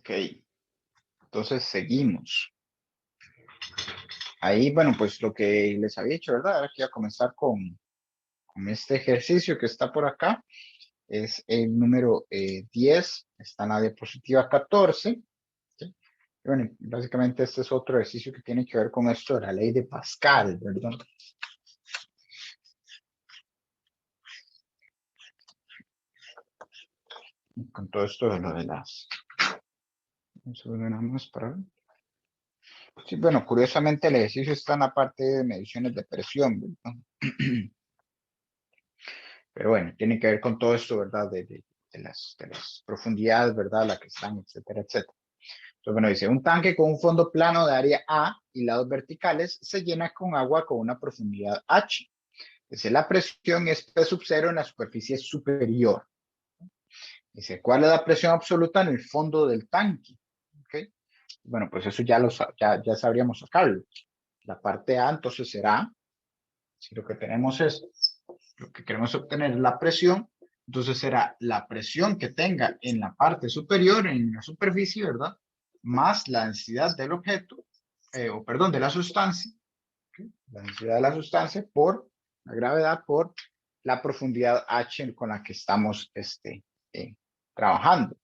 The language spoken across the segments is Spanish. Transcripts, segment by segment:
Ok, entonces seguimos. Ahí, bueno, pues lo que les había dicho, ¿verdad? Ahora que iba a comenzar con este ejercicio que está por acá. Es el número 10, está en la diapositiva 14. ¿Sí? Y bueno, básicamente este es otro ejercicio que tiene que ver con esto de la ley de Pascal, ¿verdad? Y con todo esto de lo de las... Vamos a ver nada más para ver. Sí, bueno, curiosamente el ejercicio está en la parte de mediciones de presión, ¿verdad? Pero bueno, tiene que ver con todo esto, ¿verdad? De las profundidades, ¿verdad? La que están, etcétera, etcétera. Entonces, bueno, dice, un tanque con un fondo plano de área A y lados verticales se llena con agua con una profundidad H. Dice, la presión es P sub 0 en la superficie superior. Dice, ¿cuál es la presión absoluta en el fondo del tanque? ¿Okay? Bueno, pues eso ya sabríamos sacarlo. La parte A entonces será, si lo que tenemos es, lo que queremos obtener es la presión, entonces será la presión que tenga en la parte superior, en la superficie, ¿verdad? Más la densidad del objeto, o perdón, de la sustancia, ¿okay? La densidad de la sustancia por la gravedad por la profundidad H con la que estamos eh, trabajando.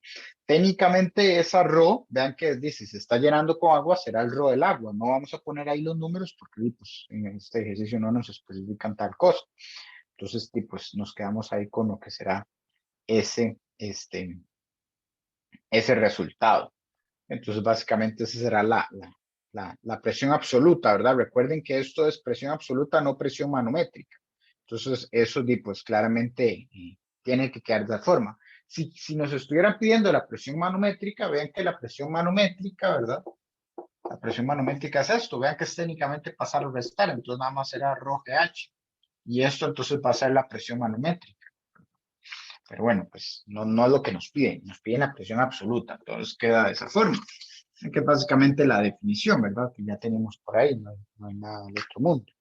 Técnicamente esa ρ, vean que dice, se está llenando con agua, será el ρ del agua. No vamos a poner ahí los números porque pues, en este ejercicio no nos especifican tal cosa. Entonces, pues nos quedamos ahí con lo que será ese, ese resultado. Entonces, básicamente esa será la presión absoluta, ¿verdad? Recuerden que esto es presión absoluta, no presión manométrica. Entonces, eso pues claramente tiene que quedar de esa forma. Si nos estuvieran pidiendo la presión manométrica, vean que la presión manométrica, ¿verdad? La presión manométrica es esto, vean que es técnicamente pasar o restar, entonces nada más será ρ GH. Y esto entonces va a ser la presión manométrica. Pero bueno, pues no es lo que nos piden la presión absoluta, entonces queda de esa forma. Que es básicamente la definición, ¿verdad? Que ya tenemos por ahí, no hay nada del otro mundo.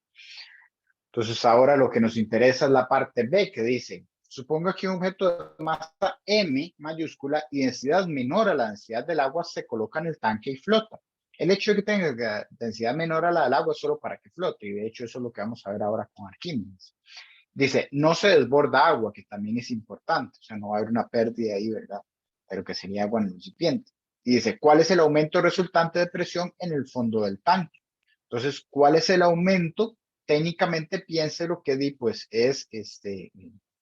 Entonces ahora lo que nos interesa es la parte B que dice, suponga que un objeto de masa M mayúscula y densidad menor a la densidad del agua se coloca en el tanque y flota. El hecho de que tenga densidad menor a la del agua es solo para que flote, y de hecho eso es lo que vamos a ver ahora con Arquímedes. Dice, no se desborda agua, que también es importante, o sea, no va a haber una pérdida ahí, ¿verdad? Pero que sería agua en el recipiente. Y dice, ¿cuál es el aumento resultante de presión en el fondo del tanque? Entonces, ¿cuál es el aumento? Técnicamente piense lo que di, pues es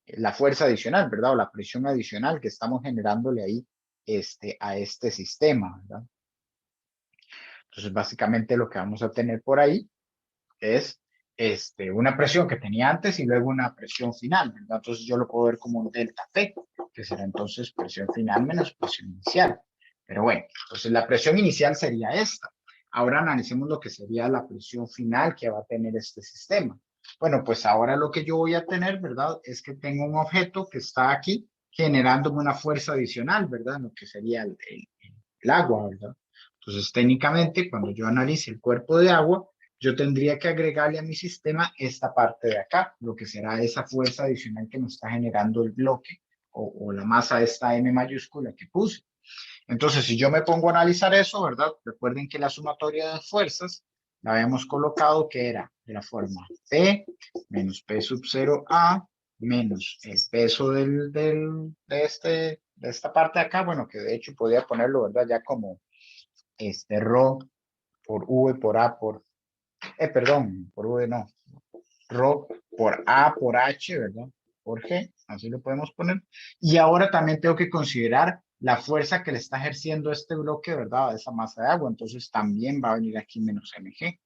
la fuerza adicional, ¿verdad? O la presión adicional que estamos generándole ahí a este sistema, ¿verdad? Entonces, básicamente lo que vamos a tener por ahí es una presión que tenía antes y luego una presión final, ¿verdad? Entonces yo lo puedo ver como un delta P, que será entonces presión final menos presión inicial. Pero bueno, entonces la presión inicial sería esta. Ahora analicemos lo que sería la presión final que va a tener este sistema. Bueno, pues ahora lo que yo voy a tener, ¿verdad? Es que tengo un objeto que está aquí generándome una fuerza adicional, ¿verdad? Lo que sería el agua, ¿verdad? Entonces, técnicamente, cuando yo analice el cuerpo de agua, yo tendría que agregarle a mi sistema esta parte de acá, lo que será esa fuerza adicional que me está generando el bloque o la masa de esta M mayúscula que puse. Entonces, si yo me pongo a analizar eso, ¿verdad? Recuerden que la sumatoria de fuerzas la habíamos colocado que era de la forma P menos P sub 0A menos el peso de esta parte de acá, bueno, que de hecho podría ponerlo, ¿verdad? Ya como ρ por V por A por, perdón, por V no, ρ por A por H, ¿verdad? Por G, así lo podemos poner. Y ahora también tengo que considerar la fuerza que le está ejerciendo este bloque, ¿verdad? A esa masa de agua. Entonces también va a venir aquí menos mg,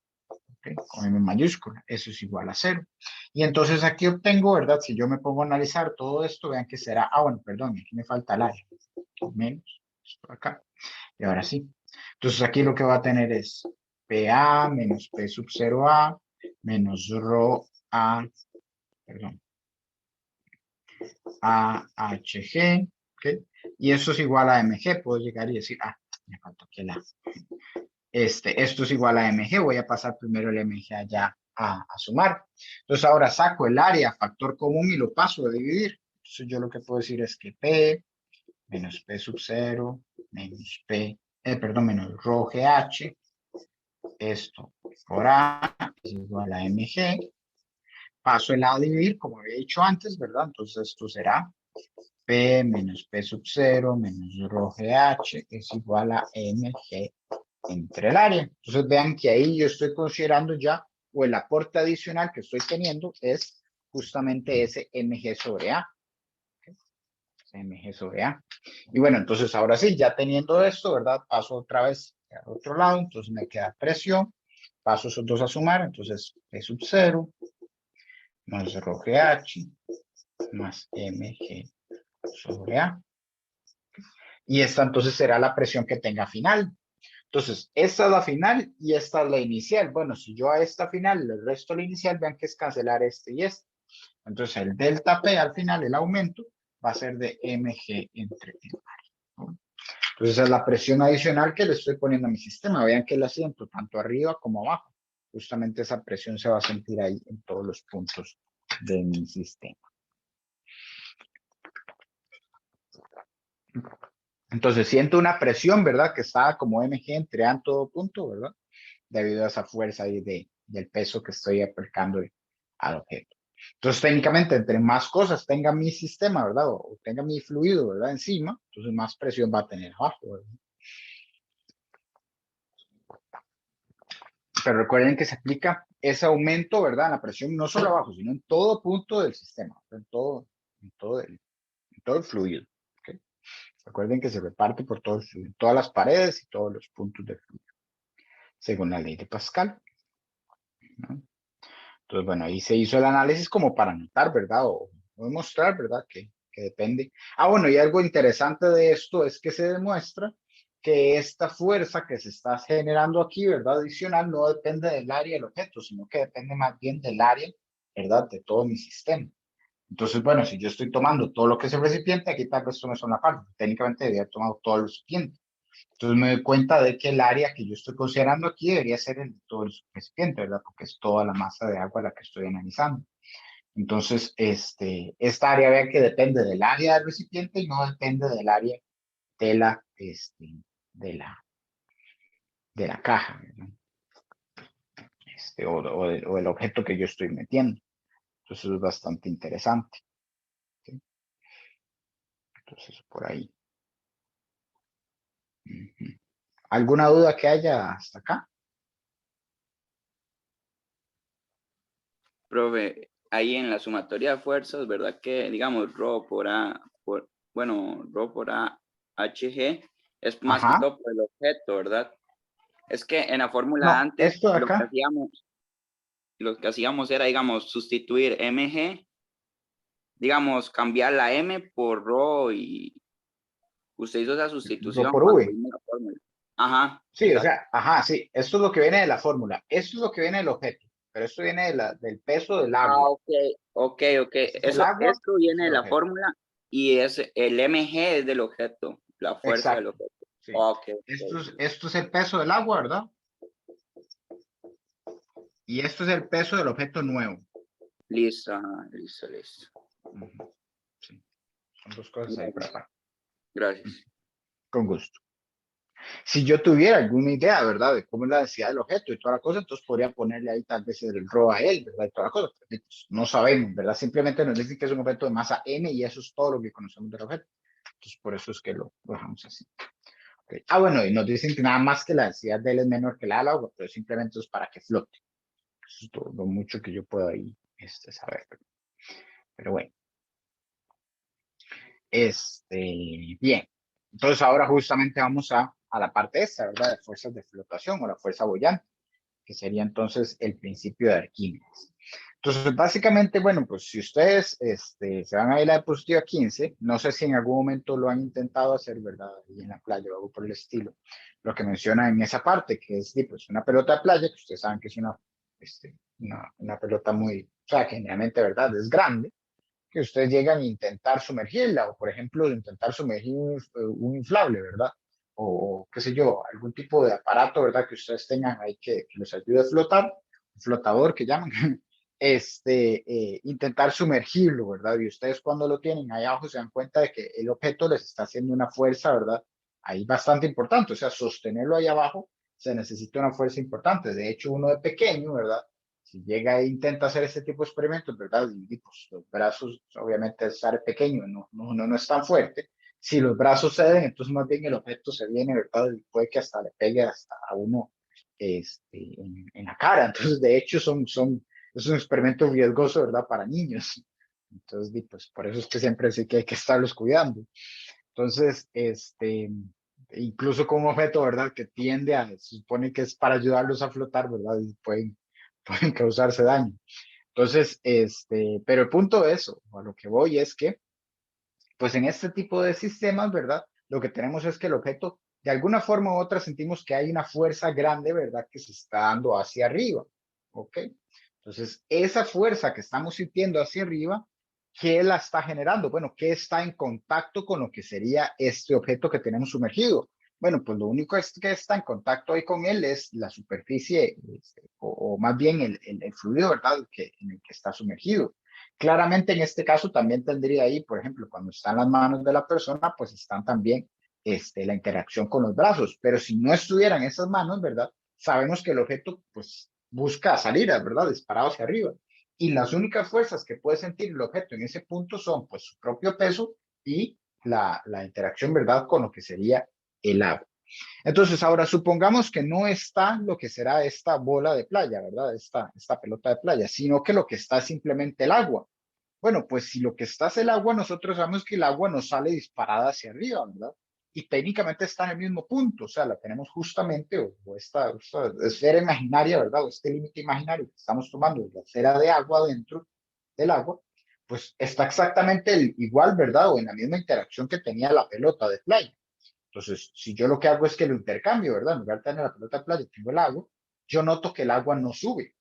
¿okay? Con m mayúscula. Eso es igual a 0. Y entonces aquí obtengo, ¿verdad? Si yo me pongo a analizar todo esto, vean que será, bueno, perdón, aquí me falta el área. Menos, por acá. Y ahora sí. Entonces aquí lo que va a tener es PA menos P sub 0A menos rho A, perdón, AHG, ¿ok? Y eso es igual a MG, puedo llegar y decir, me falta aquí la. Esto es igual a MG, voy a pasar primero el MG allá a sumar. Entonces ahora saco el área, factor común y lo paso a dividir. Entonces yo lo que puedo decir es que P menos P sub 0 menos perdón, menos rho GH, esto por A es igual a mg, paso el A a dividir, como había dicho antes, ¿verdad? Entonces esto será P menos P sub 0 menos rho GH es igual a mg entre el área. Entonces vean que ahí yo estoy considerando ya, o el aporte adicional que estoy teniendo es justamente ese mg sobre A. mg sobre A. Y bueno, entonces ahora sí, ya teniendo esto, ¿verdad? Paso otra vez al otro lado, entonces me queda presión, paso esos dos a sumar, entonces P sub 0 más rho GH más mg sobre A. Y esta entonces será la presión que tenga final. Entonces, esta es la final y esta es la inicial. Bueno, si yo a esta final le resto la inicial, vean que es cancelar este y este. Entonces, el delta P al final, el aumento, va a ser de mg entre el área, ¿no? Entonces, esa es la presión adicional que le estoy poniendo a mi sistema. Vean que la siento tanto arriba como abajo. Justamente esa presión se va a sentir ahí en todos los puntos de mi sistema. Entonces, siento una presión, ¿verdad? Que está como mg entre A en todo punto, ¿verdad? Debido a esa fuerza ahí del peso que estoy aplicando al objeto. Entonces, técnicamente, entre más cosas tenga mi sistema, ¿verdad? O tenga mi fluido, ¿verdad? Encima, entonces más presión va a tener abajo, ¿verdad? Pero recuerden que se aplica ese aumento, ¿verdad? En la presión no solo abajo, sino en todo punto del sistema, en todo el fluido. ¿Okay? Recuerden que se reparte por todo el fluido, en todas las paredes y todos los puntos del fluido, según la ley de Pascal, ¿no? Entonces, bueno, ahí se hizo el análisis como para notar, ¿verdad? O demostrar, ¿verdad? Que depende. Ah, bueno, y algo interesante de esto es que se demuestra que esta fuerza que se está generando aquí, ¿verdad? Adicional, no depende del área del objeto, sino que depende más bien del área, ¿verdad? De todo mi sistema. Entonces, bueno, si yo estoy tomando todo lo que es el recipiente, aquí tal vez esto no es una parte. Técnicamente debería haber tomado todo el recipiente. Entonces me doy cuenta de que el área que yo estoy considerando aquí debería ser el de todo el recipiente, ¿verdad? Porque es toda la masa de agua la que estoy analizando. Entonces, esta área, vean que depende del área del recipiente y no depende del área de la, de la, de la caja, ¿verdad? O del objeto que yo estoy metiendo. Entonces es bastante interesante, ¿sí? Entonces, por ahí. ¿Alguna duda que haya hasta acá? Profe, ahí en la sumatoria de fuerzas, ¿verdad? Que digamos rho por A, rho por A, HG, es más que Ajá. todo por el objeto, ¿verdad? Es que en la fórmula No, antes esto de acá. lo que hacíamos era, digamos, sustituir mg, digamos, cambiar la m por rho y usted hizo esa Rho sustitución por cuando V. vimos la fórmula. Ajá, Sí, o exacto. sea, ajá, sí, esto es lo que viene de la fórmula, esto es lo que viene del objeto, pero esto viene del peso del Ah, agua. ok. Este es el agua, Esto este es viene de el la objeto. fórmula y es el mg es del objeto, la fuerza del Exacto, objeto. sí. Ok. Esto es el peso del agua, ¿verdad? Y esto es el peso del objeto nuevo. Listo, ajá, listo. Ujú, sí, son dos cosas ahí para Gracias. acá. Gracias. Con gusto. Si yo tuviera alguna idea, ¿verdad? De cómo es la densidad del objeto y toda la cosa, entonces podría ponerle ahí tal vez el rho a él, ¿verdad? Y toda la cosa. Pero, pues, no sabemos, ¿verdad? Simplemente nos dicen que es un objeto de masa n y eso es todo lo que conocemos del objeto. Entonces, por eso es que lo dejamos así. Okay. Ah, bueno, y nos dicen que nada más que la densidad de él es menor que la del agua, pero simplemente es para que flote. Eso es todo lo mucho que yo puedo ahí saber. Pero bueno, bien. Entonces ahora justamente vamos a la parte esta, ¿verdad? De fuerzas de flotación o la fuerza boyante, que sería entonces el principio de Arquímedes. Entonces, básicamente, bueno, pues si ustedes se van a ir a la diapositiva 15, no sé si en algún momento lo han intentado hacer, ¿verdad? Ahí en la playa o algo por el estilo. Lo que menciona en esa parte, que es pues, una pelota de playa, que ustedes saben que es una pelota muy, o sea, que generalmente, ¿verdad? Es grande, que ustedes llegan a intentar sumergirla, o por ejemplo, intentar sumergir un inflable, ¿verdad? O qué sé yo, algún tipo de aparato, ¿verdad? Que ustedes tengan ahí que les ayude a flotar, un flotador que llaman. intentar sumergirlo, ¿verdad? Y ustedes cuando lo tienen ahí abajo se dan cuenta de que el objeto les está haciendo una fuerza, ¿verdad? Ahí bastante importante, o sea, sostenerlo ahí abajo se necesita una fuerza importante. De hecho, uno de pequeño, ¿verdad? Si llega e intenta hacer este tipo de experimentos, ¿verdad? Y pues los brazos, obviamente, al estar pequeño, no es tan fuerte. Si los brazos ceden, entonces más bien el objeto se viene, ¿verdad? Y puede que hasta le pegue hasta a uno en la cara. Entonces, de hecho, es un experimento riesgoso, ¿verdad? Para niños. Entonces, pues por eso es que siempre sí que hay que estarlos cuidando. Entonces, incluso con un objeto, ¿verdad? Que tiende se supone que es para ayudarlos a flotar, ¿verdad? Y pueden causarse daño. Entonces, pero el punto de eso, a lo que voy es que, pues en este tipo de sistemas, ¿verdad? Lo que tenemos es que el objeto, de alguna forma u otra, sentimos que hay una fuerza grande, ¿verdad? Que se está dando hacia arriba, ¿ok? Entonces, esa fuerza que estamos sintiendo hacia arriba, ¿qué la está generando? Bueno, ¿qué está en contacto con lo que sería este objeto que tenemos sumergido? Bueno, pues lo único que está en contacto ahí con él es la superficie, o más bien el fluido, ¿verdad? En el que está sumergido. Claramente en este caso también tendría ahí, por ejemplo, cuando están las manos de la persona, pues están también la interacción con los brazos, pero si no estuvieran esas manos, ¿verdad? Sabemos que el objeto pues busca salir, ¿verdad? Disparado hacia arriba. Y las únicas fuerzas que puede sentir el objeto en ese punto son pues su propio peso y la interacción, ¿verdad? Con lo que sería el agua. Entonces, ahora supongamos que no está lo que será esta bola de playa, ¿verdad? Esta pelota de playa, sino que lo que está es simplemente el agua. Bueno, pues si lo que está es el agua, nosotros sabemos que el agua nos sale disparada hacia arriba, ¿verdad? Y técnicamente está en el mismo punto, o sea, la tenemos justamente, o esta esfera imaginaria, ¿verdad? O este límite imaginario que estamos tomando de la esfera de agua dentro del agua, pues está exactamente igual, ¿verdad? O en la misma interacción que tenía la pelota de playa. Entonces, si yo lo que hago es que lo intercambio, ¿verdad? En lugar de tener la pelota de playa, tengo el agua, yo noto que el agua no sube.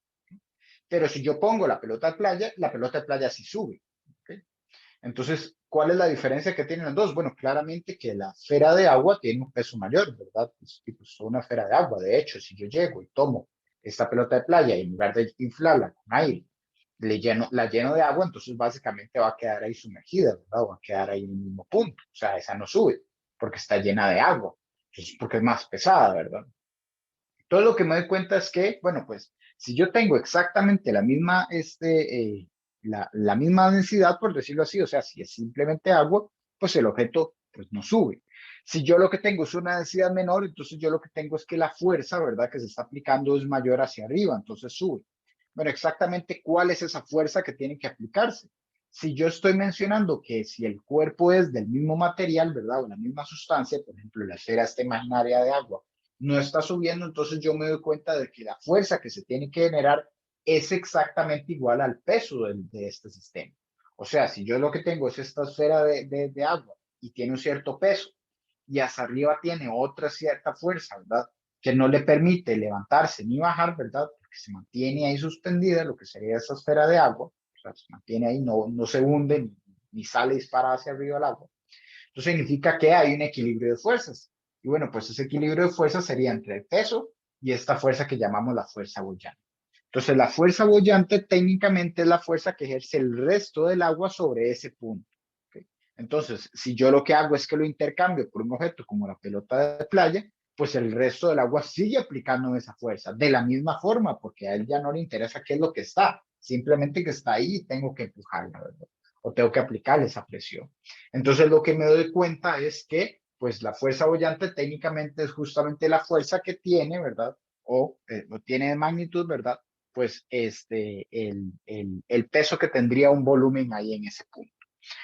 Pero si yo pongo la pelota de playa sí sube. ¿Okay? Entonces, ¿cuál es la diferencia que tienen los dos? Bueno, claramente que la esfera de agua tiene un peso mayor, ¿verdad? Pues una esfera de agua. De hecho, si yo llego y tomo esta pelota de playa y en lugar de inflarla con aire, la lleno de agua, entonces básicamente va a quedar ahí sumergida, ¿verdad? Va a quedar ahí en el mismo punto. O sea, esa no sube porque está llena de agua. Entonces, porque es más pesada, ¿verdad? Todo lo que me doy cuenta es que, bueno, pues si yo tengo exactamente la misma densidad, por decirlo así, o sea, si es simplemente agua, pues el objeto pues no sube. Si yo lo que tengo es una densidad menor, entonces yo lo que tengo es que la fuerza, ¿verdad?, que se está aplicando es mayor hacia arriba, entonces sube. Bueno, exactamente cuál es esa fuerza que tiene que aplicarse. Si yo estoy mencionando que si el cuerpo es del mismo material, ¿verdad?, o la misma sustancia, por ejemplo, la esfera esta imaginaria de agua, no está subiendo, entonces yo me doy cuenta de que la fuerza que se tiene que generar es exactamente igual al peso de este sistema. O sea, si yo lo que tengo es esta esfera de agua y tiene un cierto peso y hacia arriba tiene otra cierta fuerza, ¿verdad? Que no le permite levantarse ni bajar, ¿verdad? Porque se mantiene ahí suspendida lo que sería esa esfera de agua, o sea, se mantiene ahí, no se hunde ni sale disparada hacia arriba el agua. Entonces significa que hay un equilibrio de fuerzas. Y bueno, pues ese equilibrio de fuerzas sería entre el peso y esta fuerza que llamamos la fuerza boyante. Entonces la fuerza boyante técnicamente es la fuerza que ejerce el resto del agua sobre ese punto. ¿Okay? Entonces, si yo lo que hago es que lo intercambio por un objeto como la pelota de playa, pues el resto del agua sigue aplicando esa fuerza de la misma forma, porque a él ya no le interesa qué es lo que está, simplemente que está ahí y tengo que empujarla, ¿verdad? O tengo que aplicar esa presión. Entonces lo que me doy cuenta es que pues la fuerza boyante técnicamente es justamente la fuerza que tiene, ¿verdad? O tiene de magnitud, ¿verdad? Pues el peso que tendría un volumen ahí en ese punto.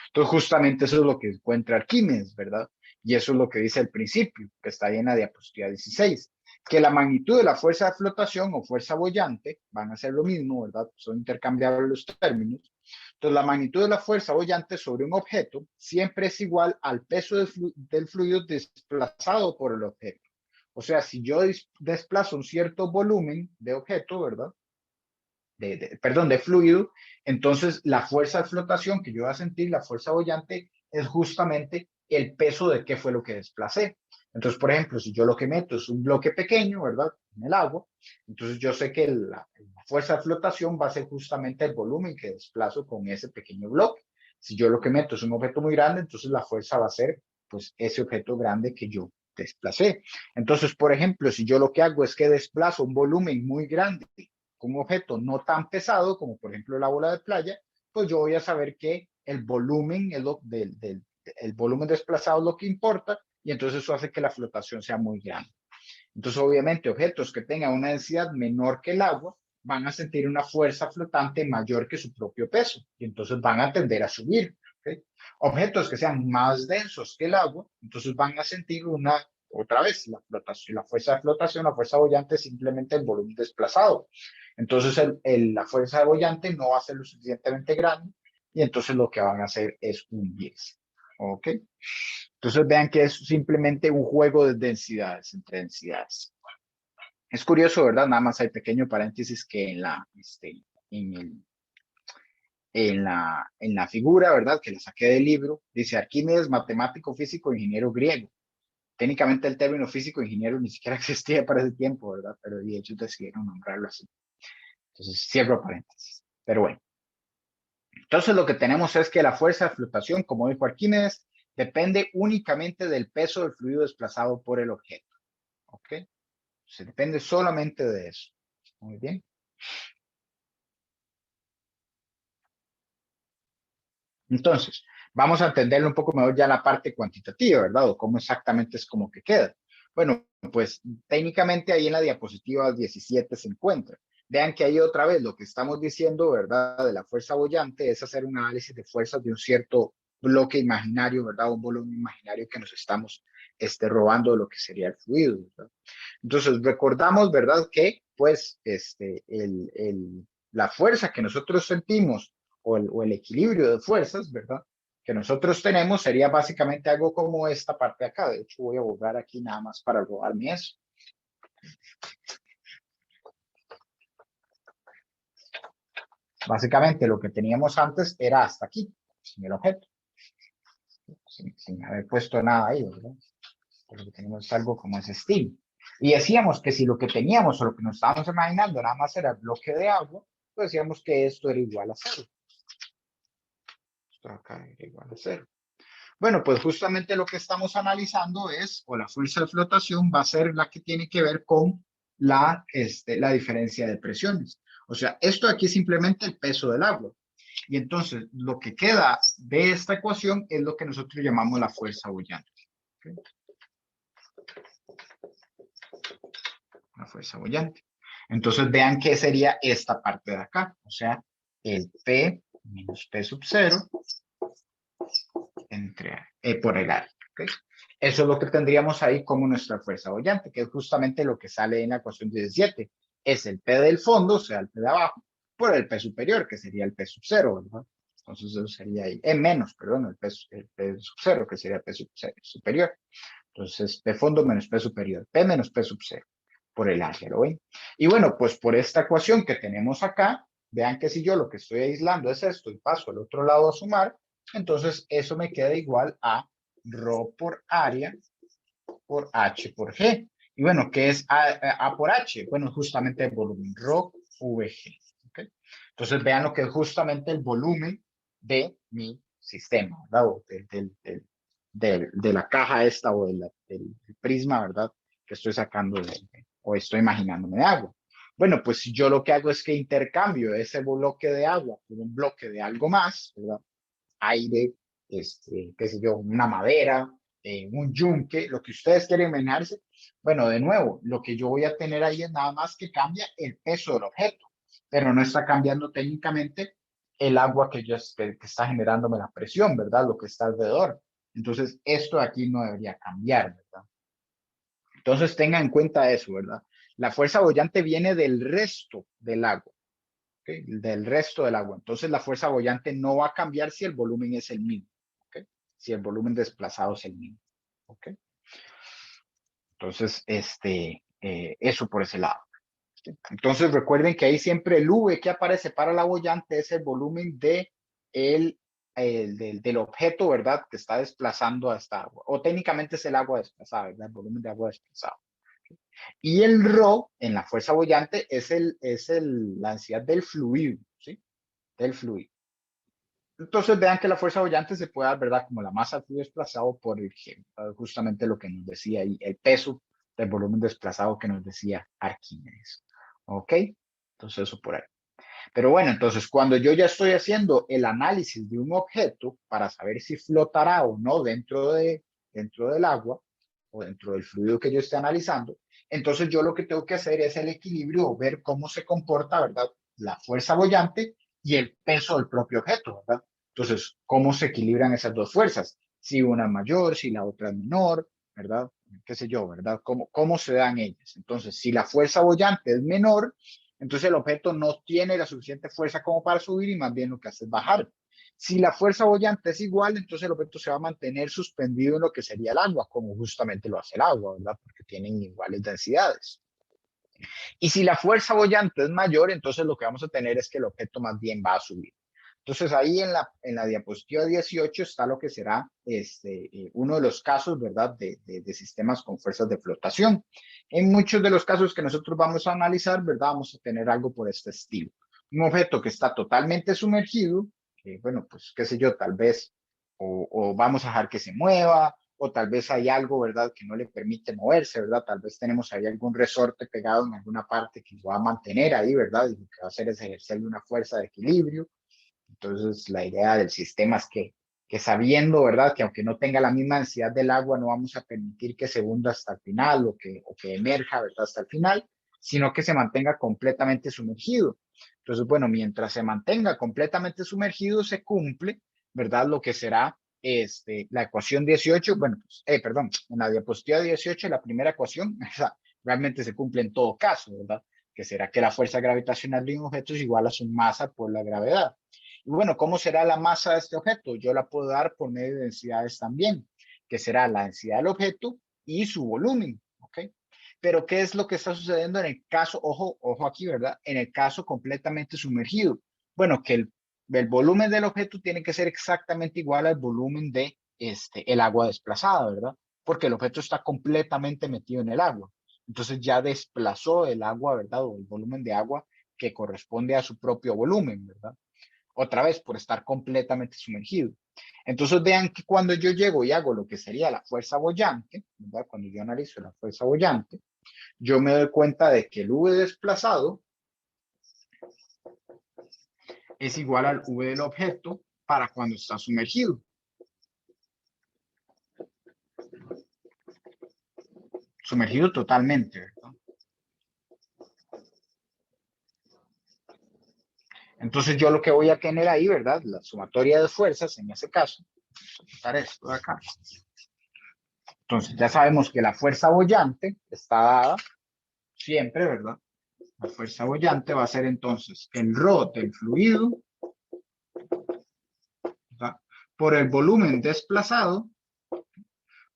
Entonces justamente eso es lo que encuentra Arquímedes, ¿verdad? Y eso es lo que dice el principio, que está ahí en la diapositiva 16, que la magnitud de la fuerza de flotación o fuerza boyante van a ser lo mismo, ¿verdad? Son intercambiables los términos. Entonces, la magnitud de la fuerza boyante sobre un objeto siempre es igual al peso del fluido desplazado por el objeto. O sea, si yo desplazo un cierto volumen de objeto, ¿verdad? Perdón, de fluido, entonces la fuerza de flotación que yo voy a sentir, la fuerza boyante, es justamente el peso de qué fue lo que desplacé. Entonces, por ejemplo, si yo lo que meto es un bloque pequeño, ¿verdad? En el agua, entonces yo sé que la fuerza de flotación va a ser justamente el volumen que desplazo con ese pequeño bloque. Si yo lo que meto es un objeto muy grande, entonces la fuerza va a ser pues ese objeto grande que yo desplacé. Entonces, por ejemplo, si yo lo que hago es que desplazo un volumen muy grande con un objeto no tan pesado como por ejemplo la bola de playa, pues yo voy a saber que el volumen es el volumen desplazado es lo que importa y entonces eso hace que la flotación sea muy grande. Entonces, obviamente, objetos que tengan una densidad menor que el agua van a sentir una fuerza flotante mayor que su propio peso y entonces van a tender a subir. ¿Okay? Objetos que sean más densos que el agua, entonces van a sentir otra vez, la flotación, la fuerza de flotación, la fuerza boyante es simplemente el volumen desplazado. Entonces, la fuerza boyante no va a ser lo suficientemente grande y entonces lo que van a hacer es hundirse. ¿Ok? Entonces vean que es simplemente un juego de densidades, entre densidades. Es curioso, ¿verdad? Nada más hay pequeño paréntesis que en, el, en la figura, ¿verdad? Que la saqué del libro, dice Arquímedes, matemático, físico, ingeniero griego. Técnicamente el término físico ingeniero ni siquiera existía para ese tiempo, ¿verdad? Pero de hecho decidieron nombrarlo así. Entonces cierro paréntesis. Pero bueno. Entonces lo que tenemos es que la fuerza de flotación, como dijo Arquímedes, depende únicamente del peso del fluido desplazado por el objeto. ¿Ok? Se depende solamente de eso. Muy bien. Entonces, vamos a entenderlo un poco mejor ya la parte cuantitativa, ¿verdad? O cómo exactamente es como que queda. Bueno, pues técnicamente ahí en la diapositiva 17 se encuentra. Vean que ahí otra vez lo que estamos diciendo, ¿verdad? De la fuerza boyante es hacer un análisis de fuerzas de un cierto bloque imaginario, ¿verdad? Un volumen imaginario que nos estamos robando de lo que sería el fluido, ¿verdad? Entonces, recordamos, ¿verdad? Que pues la fuerza que nosotros sentimos o el equilibrio de fuerzas, ¿verdad? Que nosotros tenemos sería básicamente algo como esta parte de acá. De hecho, voy a borrar aquí nada más para robarme eso. Básicamente lo que teníamos antes era hasta aquí, sin el objeto, sin haber puesto nada ahí, ¿verdad? Lo que tenemos es algo como ese estilo. Y decíamos que si lo que teníamos o lo que nos estábamos imaginando nada más era el bloque de agua, pues decíamos que esto era igual a cero. Esto acá era igual a cero. Bueno, pues justamente lo que estamos analizando es, o la fuerza de flotación va a ser la que tiene que ver con la diferencia de presiones. O sea, esto aquí es simplemente el peso del agua. Y entonces lo que queda de esta ecuación es lo que nosotros llamamos la fuerza boyante. ¿Okay? La fuerza boyante. Entonces vean qué sería esta parte de acá. O sea, el P menos P sub 0 por el área. ¿Okay? Eso es lo que tendríamos ahí como nuestra fuerza boyante, que es justamente lo que sale en la ecuación 17. Es el P del fondo, o sea, el P de abajo, por el P superior, que sería el P sub 0, ¿verdad? Entonces eso sería ahí, menos, perdón, el P sub 0, que sería P superior. Entonces, P fondo menos P superior, P menos P sub 0, por el área, ¿lo ven? Y bueno, pues por esta ecuación que tenemos acá, vean que si yo lo que estoy aislando es esto y paso al otro lado a sumar, entonces eso me queda igual a ρ por área por H por G. Y bueno, ¿qué es A por H? Bueno, justamente el volumen, ρ VG. ¿Okay? Entonces vean lo que es justamente el volumen de mi sistema, ¿verdad? O de la caja esta o del prisma, ¿verdad? Que estoy sacando o estoy imaginándome de agua. Bueno, pues si yo lo que hago es que intercambio ese bloque de agua por un bloque de algo más, ¿verdad? Aire, qué sé yo, una madera, un yunque, lo que ustedes quieren imaginarse. Bueno, de nuevo, lo que yo voy a tener ahí es nada más que cambia el peso del objeto, pero no está cambiando técnicamente el agua que está generándome la presión, ¿verdad? Lo que está alrededor. Entonces, esto aquí no debería cambiar, ¿verdad? Entonces, tengan en cuenta eso, ¿verdad? La fuerza boyante viene del resto del agua. ¿Okay? Del resto del agua. Entonces la fuerza boyante no va a cambiar si el volumen es el mismo. ¿Okay? Si el volumen desplazado es el mismo. ¿Okay? Entonces, eso por ese lado. Entonces recuerden que ahí siempre el V que aparece para la boyante es el volumen de del objeto, ¿verdad? Que está desplazando a esta agua. O técnicamente es el agua desplazada, ¿verdad? El volumen de agua desplazado. Y el ρ en la fuerza boyante es la densidad del fluido, ¿sí? Del fluido. Entonces vean que la fuerza boyante se puede dar, ¿verdad? Como la masa del fluido desplazado por el G, justamente lo que nos decía ahí, el peso del volumen desplazado que nos decía Arquímedes. ¿Ok? Entonces eso por ahí. Pero bueno, entonces cuando yo ya estoy haciendo el análisis de un objeto para saber si flotará o no dentro del agua o dentro del fluido que yo esté analizando, entonces yo lo que tengo que hacer es el equilibrio o ver cómo se comporta, ¿verdad? La fuerza boyante y el peso del propio objeto, ¿verdad? Entonces, ¿cómo se equilibran esas dos fuerzas? Si una es mayor, si la otra es menor, ¿verdad? ¿Qué sé yo, verdad? ¿Cómo se dan ellas? Entonces, si la fuerza boyante es menor, entonces el objeto no tiene la suficiente fuerza como para subir y más bien lo que hace es bajar. Si la fuerza boyante es igual, entonces el objeto se va a mantener suspendido en lo que sería el agua, como justamente lo hace el agua, ¿verdad? Porque tienen iguales densidades. Y si la fuerza boyante es mayor, entonces lo que vamos a tener es que el objeto más bien va a subir. Entonces ahí en la diapositiva 18 está lo que será uno de los casos, ¿verdad? De sistemas con fuerzas de flotación. En muchos de los casos que nosotros vamos a analizar, ¿verdad? Vamos a tener algo por este estilo. Un objeto que está totalmente sumergido, que bueno, pues qué sé yo, tal vez, o vamos a dejar que se mueva, o tal vez hay algo, ¿verdad?, que no le permite moverse, ¿verdad? Tal vez tenemos ahí algún resorte pegado en alguna parte que lo va a mantener ahí, ¿verdad? Y lo que va a hacer es ejercerle una fuerza de equilibrio. Entonces, la idea del sistema es que sabiendo, ¿verdad?, que aunque no tenga la misma densidad del agua, no vamos a permitir que se hunda hasta el final o que emerja, ¿verdad?, hasta el final, sino que se mantenga completamente sumergido. Entonces, bueno, mientras se mantenga completamente sumergido, se cumple, ¿verdad?, lo que será la ecuación 18, bueno, pues, perdón, en la diapositiva 18, la primera ecuación, o sea, realmente se cumple en todo caso, ¿verdad? Que será que la fuerza gravitacional de un objeto es igual a su masa por la gravedad. Y bueno, ¿cómo será la masa de este objeto? Yo la puedo dar por medio de densidades también, que será la densidad del objeto y su volumen, ¿ok? Pero ¿qué es lo que está sucediendo en el caso, ojo aquí, ¿verdad? En el caso completamente sumergido. Bueno, que el volumen del objeto tiene que ser exactamente igual al volumen de el agua desplazada, ¿verdad? Porque el objeto está completamente metido en el agua. Entonces ya desplazó el agua, ¿verdad? O el volumen de agua que corresponde a su propio volumen, ¿verdad? Otra vez por estar completamente sumergido. Entonces vean que cuando yo llego y hago lo que sería la fuerza boyante, ¿verdad? Cuando yo analizo la fuerza boyante, yo me doy cuenta de que el V desplazado es igual al V del objeto para cuando está sumergido. Sumergido totalmente, ¿verdad? Entonces yo lo que voy a tener ahí, ¿verdad? La sumatoria de fuerzas, en ese caso, vamos a quitar esto de acá. Entonces ya sabemos que la fuerza boyante está dada siempre, ¿verdad? La fuerza boyante va a ser entonces el ρ del fluido, ¿verdad?, por el volumen desplazado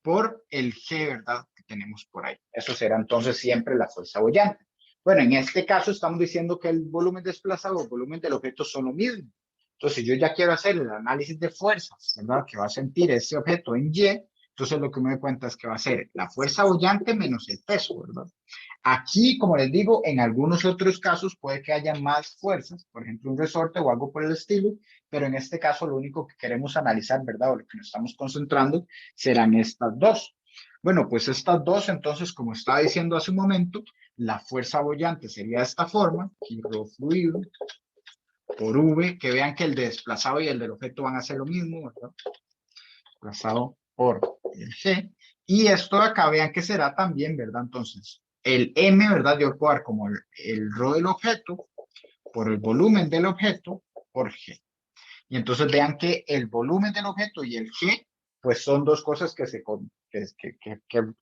por el G, ¿verdad?, que tenemos por ahí. Eso será entonces siempre la fuerza boyante. Bueno, en este caso estamos diciendo que el volumen desplazado, el volumen del objeto son lo mismo. Entonces, yo ya quiero hacer el análisis de fuerzas, ¿verdad?, que va a sentir ese objeto en Y. Entonces, lo que me doy cuenta es que va a ser la fuerza boyante menos el peso, ¿verdad? Aquí, como les digo, en algunos otros casos puede que haya más fuerzas, por ejemplo, un resorte o algo por el estilo, pero en este caso lo único que queremos analizar, ¿verdad?, o lo que nos estamos concentrando, serán estas dos. Bueno, pues estas dos, entonces, como estaba diciendo hace un momento, la fuerza boyante sería de esta forma, rho fluido por V, que vean que el de desplazado y el del objeto van a ser lo mismo, ¿verdad? Desplazado por el G. Y esto de acá, vean que será también, ¿verdad? Entonces, el M, ¿verdad? Yo puedo dar como el ρ del objeto por el volumen del objeto por G. Y entonces vean que el volumen del objeto y el G, pues son dos cosas que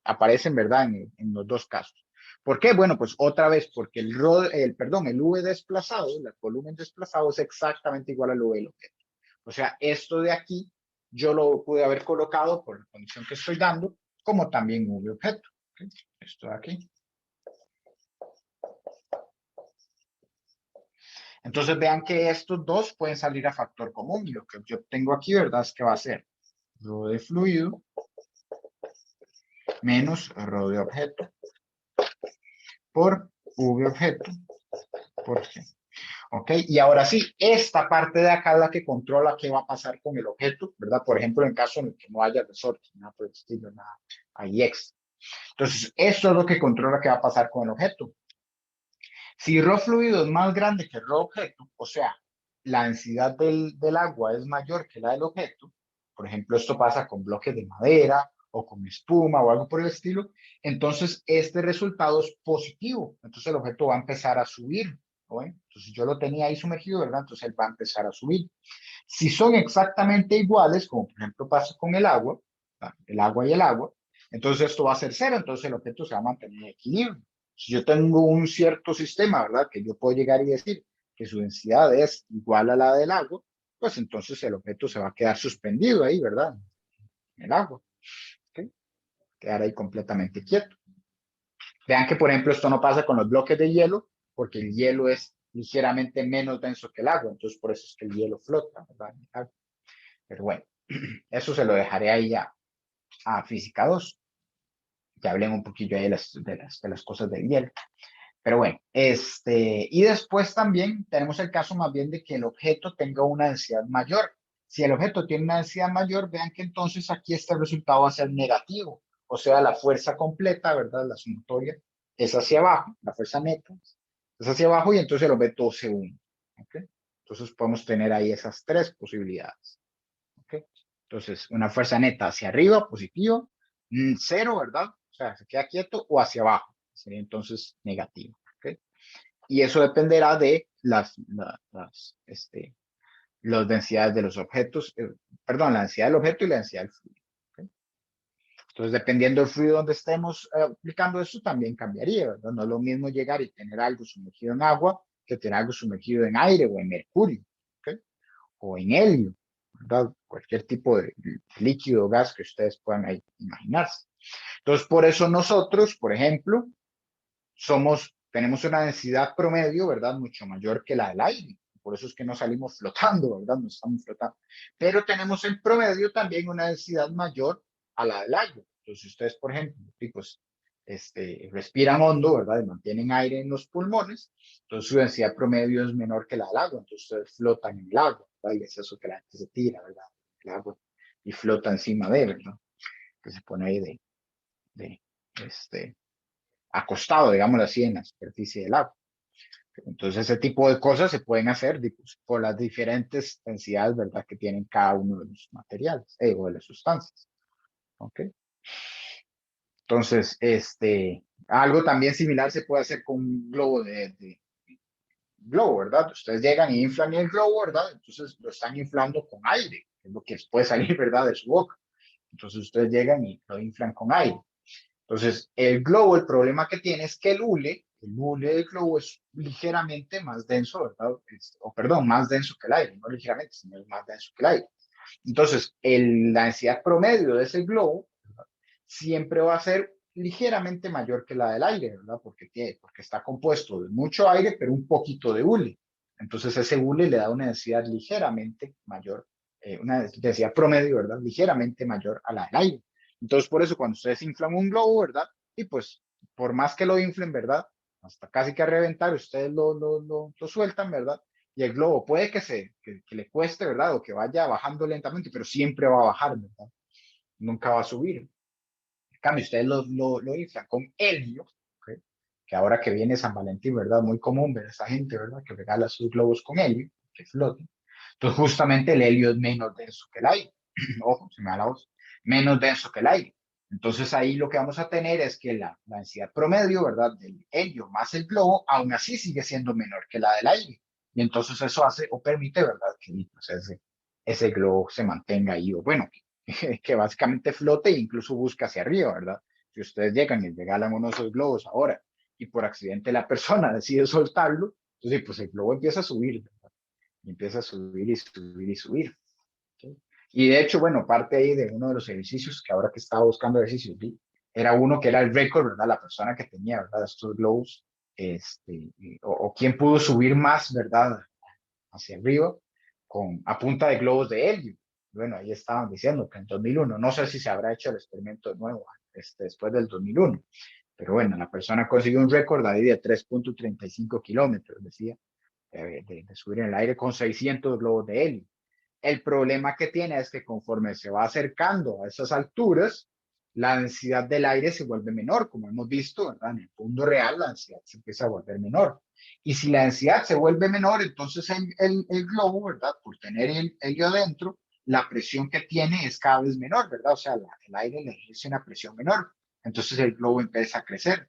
aparecen, ¿verdad?, en los dos casos. ¿Por qué? Bueno, pues otra vez, porque el V desplazado, el volumen desplazado es exactamente igual al V del objeto. O sea, esto de aquí, yo lo pude haber colocado por la condición que estoy dando, como también V objeto. ¿Okay? Esto de aquí. Entonces vean que estos dos pueden salir a factor común y lo que yo tengo aquí, ¿verdad? Es que va a ser rho de fluido menos rho de objeto por V objeto por G. ¿Ok? Y ahora sí, esta parte de acá es la que controla qué va a pasar con el objeto, ¿verdad? Por ejemplo, en caso en el que no haya resorte, nada por el estilo, nada ahí extra. Entonces, esto es lo que controla qué va a pasar con el objeto. Si rho fluido es más grande que rho objeto, o sea, la densidad del agua es mayor que la del objeto, por ejemplo, esto pasa con bloques de madera o con espuma o algo por el estilo, entonces este resultado es positivo, entonces el objeto va a empezar a subir, ¿no? Entonces yo lo tenía ahí sumergido, ¿verdad? Entonces él va a empezar a subir. Si son exactamente iguales, como por ejemplo pasa con el agua y el agua, entonces esto va a ser cero, entonces el objeto se va a mantener en equilibrio. Si yo tengo un cierto sistema, ¿verdad? Que yo puedo llegar y decir que su densidad es igual a la del agua, pues entonces el objeto se va a quedar suspendido ahí, ¿verdad? En el agua. ¿Ok? Quedar ahí completamente quieto. Vean que, por ejemplo, esto no pasa con los bloques de hielo, porque el hielo es ligeramente menos denso que el agua, entonces por eso es que el hielo flota, ¿verdad? Pero bueno, eso se lo dejaré ahí a física 2, que hablen un poquillo ahí de las cosas del hielo. Pero bueno, y después también tenemos el caso más bien de que el objeto tenga una densidad mayor. Si el objeto tiene una densidad mayor, vean que entonces aquí este resultado va a ser negativo. O sea, la fuerza completa, ¿verdad? La sumatoria es hacia abajo, la fuerza neta es hacia abajo y entonces el objeto se une. ¿Ok? Entonces podemos tener ahí esas tres posibilidades. ¿Ok? Entonces, una fuerza neta hacia arriba, positivo, cero, ¿verdad? O sea, se queda quieto o hacia abajo, sería entonces negativo. ¿Ok? Y eso dependerá de las densidades de los objetos, perdón, la densidad del objeto y la densidad del fluido. ¿Ok? Entonces, dependiendo del fluido donde estemos aplicando esto, también cambiaría, ¿verdad? No es lo mismo llegar y tener algo sumergido en agua que tener algo sumergido en aire o en mercurio. ¿Ok? O en helio, ¿verdad? Cualquier tipo de líquido o gas que ustedes puedan ahí imaginarse. Entonces, por eso nosotros, por ejemplo, tenemos una densidad promedio, ¿verdad? Mucho mayor que la del aire. Por eso es que no salimos flotando, ¿verdad? No estamos flotando. Pero tenemos en promedio también una densidad mayor a la del aire. Entonces, si ustedes, por ejemplo, pues, respiran hondo, ¿verdad? Y mantienen aire en los pulmones, entonces su densidad promedio es menor que la del agua. Entonces, ustedes flotan en el agua, ¿verdad? Y es eso que la gente se tira, ¿verdad? El agua y flota encima de él, ¿verdad? Que se pone ahí de, acostado, digámoslo así, en la superficie del agua. Entonces, ese tipo de cosas se pueden hacer pues, por las diferentes densidades, ¿verdad?, que tienen cada uno de los materiales o de las sustancias. ¿Ok? Entonces, algo también similar se puede hacer con un globo de globo, ¿verdad? Ustedes llegan y inflan el globo, ¿verdad? Entonces lo están inflando con aire, que es lo que puede salir, ¿verdad?, de su boca. Entonces ustedes llegan y lo inflan con aire. Entonces, el globo, el problema que tiene es que el hule del globo es ligeramente más denso, ¿verdad? O perdón, más denso que el aire, no ligeramente, sino es más denso que el aire. Entonces, la densidad promedio de ese globo, ¿verdad?, siempre va a ser ligeramente mayor que la del aire, ¿verdad? Porque está compuesto de mucho aire, pero un poquito de hule. Entonces, ese hule le da una densidad ligeramente mayor, una densidad promedio, ¿verdad? Ligeramente mayor a la del aire. Entonces, por eso cuando ustedes inflan un globo, ¿verdad? Y pues, por más que lo inflen, ¿verdad? Hasta casi que a reventar, ustedes lo sueltan, ¿verdad? Y el globo puede que le cueste, ¿verdad? O que vaya bajando lentamente, pero siempre va a bajar, ¿verdad? Nunca va a subir. En cambio, ustedes lo inflan con helio, ¿okay? Que ahora que viene San Valentín, ¿verdad? Muy común ver a esa gente, ¿verdad? Que regala sus globos con helio, que flotan. Entonces, justamente el helio es menos denso que el aire. Ojo, se me da la voz. Menos denso que el aire. Entonces, ahí lo que vamos a tener es que la densidad promedio, ¿verdad? Del helio más el globo, aún así sigue siendo menor que la del aire. Y entonces eso hace o permite, ¿verdad? Que pues, ese globo se mantenga ahí, o bueno, que básicamente flote e incluso busca hacia arriba, ¿verdad? Si ustedes llegan y regalan uno de esos globos ahora y por accidente la persona decide soltarlo, entonces pues el globo empieza a subir, ¿verdad? Y empieza a subir y subir y subir. ¿Sí? Y de hecho, bueno, parte ahí de uno de los ejercicios que ahora que estaba buscando ejercicios, ¿sí?, era uno que era el récord, ¿verdad? La persona que tenía, ¿verdad? Estos globos, o quién pudo subir más, ¿verdad? hacia arriba a punta de globos de helio. Bueno, ahí estaban diciendo que en 2001, no sé si se habrá hecho el experimento de nuevo después del 2001, pero bueno, la persona consiguió un récord ahí de 3.35 kilómetros, decía, de subir en el aire con 600 globos de helio. El problema que tiene es que conforme se va acercando a esas alturas, la densidad del aire se vuelve menor, como hemos visto, ¿verdad? En el mundo real la densidad se empieza a volver menor. Y si la densidad se vuelve menor, entonces el globo, ¿verdad? Por tener el helio adentro, la presión que tiene es cada vez menor, ¿verdad? O sea, el aire le ejerce una presión menor. Entonces el globo empieza a crecer.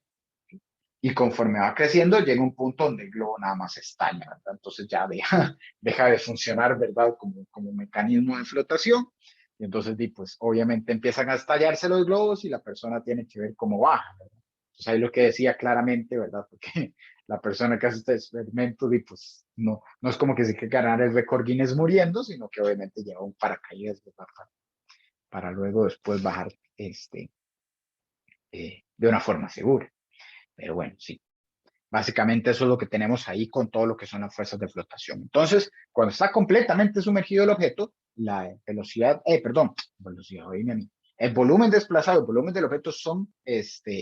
Y conforme va creciendo, llega un punto donde el globo nada más estalla, ¿verdad? Entonces ya deja de funcionar, ¿verdad? Como mecanismo de flotación. Y entonces, pues, obviamente empiezan a estallarse los globos y la persona tiene que ver cómo baja, ¿verdad? Entonces ahí lo que decía claramente, ¿verdad? Porque la persona que hace este experimento, pues, no es como que se quiera ganar el récord Guinness muriendo, sino que obviamente lleva un paracaídas, ¿verdad? Para luego después bajar de una forma segura. Pero bueno, sí. Básicamente eso es lo que tenemos ahí con todo lo que son las fuerzas de flotación. Entonces, cuando está completamente sumergido el objeto, la velocidad, el volumen desplazado, el volumen del objeto son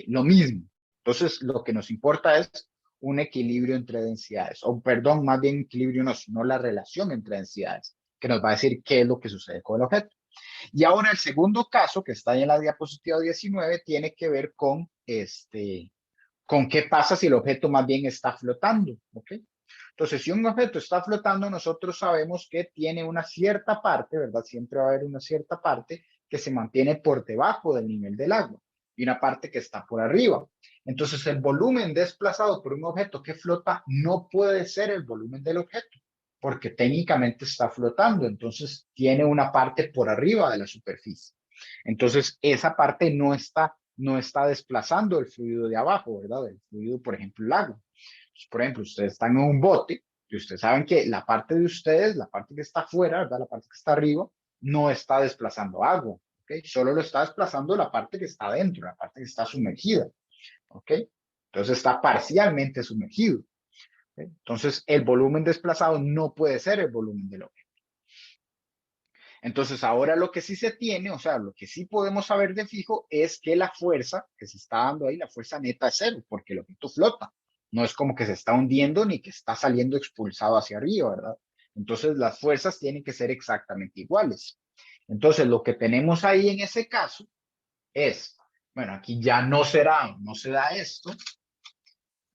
lo mismo. Entonces, lo que nos importa es un equilibrio entre densidades, o perdón, más bien equilibrio no la relación entre densidades, que nos va a decir qué es lo que sucede con el objeto. Y ahora el segundo caso, que está en la diapositiva 19, tiene que ver con qué pasa si el objeto más bien está flotando, ¿ok? Entonces, si un objeto está flotando, nosotros sabemos que tiene una cierta parte, ¿verdad? Siempre va a haber una cierta parte que se mantiene por debajo del nivel del agua y una parte que está por arriba. Entonces, el volumen desplazado por un objeto que flota no puede ser el volumen del objeto, porque técnicamente está flotando, entonces tiene una parte por arriba de la superficie. Entonces, esa parte no está desplazando el fluido de abajo, ¿verdad? El fluido, por ejemplo, el agua. Entonces, por ejemplo, ustedes están en un bote y ustedes saben que la parte de ustedes, la parte que está afuera, ¿verdad? La parte que está arriba, no está desplazando agua, ¿ok? Solo lo está desplazando la parte que está adentro, la parte que está sumergida, ¿ok? Entonces está parcialmente sumergido. ¿Ok? Entonces, el volumen desplazado no puede ser el volumen del objeto. Entonces, ahora lo que sí se tiene, o sea, lo que sí podemos saber de fijo es que la fuerza que se está dando ahí, la fuerza neta es cero, porque el objeto flota. No es como que se está hundiendo ni que está saliendo expulsado hacia arriba, ¿verdad? Entonces, las fuerzas tienen que ser exactamente iguales. Entonces, lo que tenemos ahí en ese caso es, bueno, aquí ya no se da esto,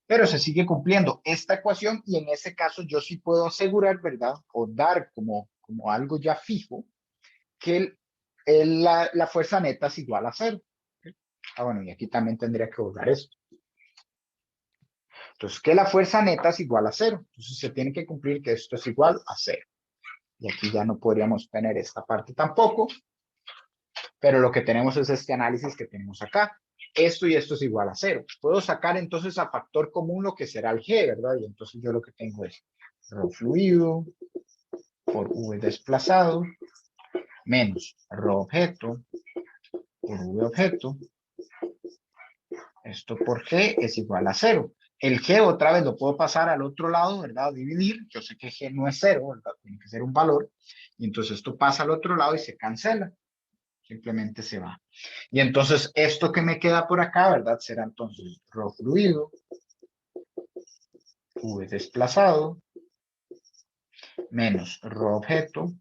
pero se sigue cumpliendo esta ecuación y en ese caso yo sí puedo asegurar, ¿verdad? O dar como algo ya fijo que la fuerza neta es igual a cero. Bueno, y aquí también tendría que borrar esto. Entonces, que la fuerza neta es igual a cero. Entonces, se tiene que cumplir que esto es igual a cero. Y aquí ya no podríamos tener esta parte tampoco, pero lo que tenemos es este análisis que tenemos acá. Esto y esto es igual a cero. Puedo sacar entonces a factor común lo que será el G, ¿verdad? Y entonces yo lo que tengo es ρ fluido por V desplazado menos ρ objeto por V objeto. Esto por G es igual a cero. El G otra vez lo puedo pasar al otro lado, ¿verdad? Dividir. Yo sé que G no es cero, ¿verdad? Tiene que ser un valor. Y entonces esto pasa al otro lado y se cancela. Simplemente se va. Y entonces esto que me queda por acá, ¿verdad? Será entonces ρ fluido, V desplazado, menos ρ objeto,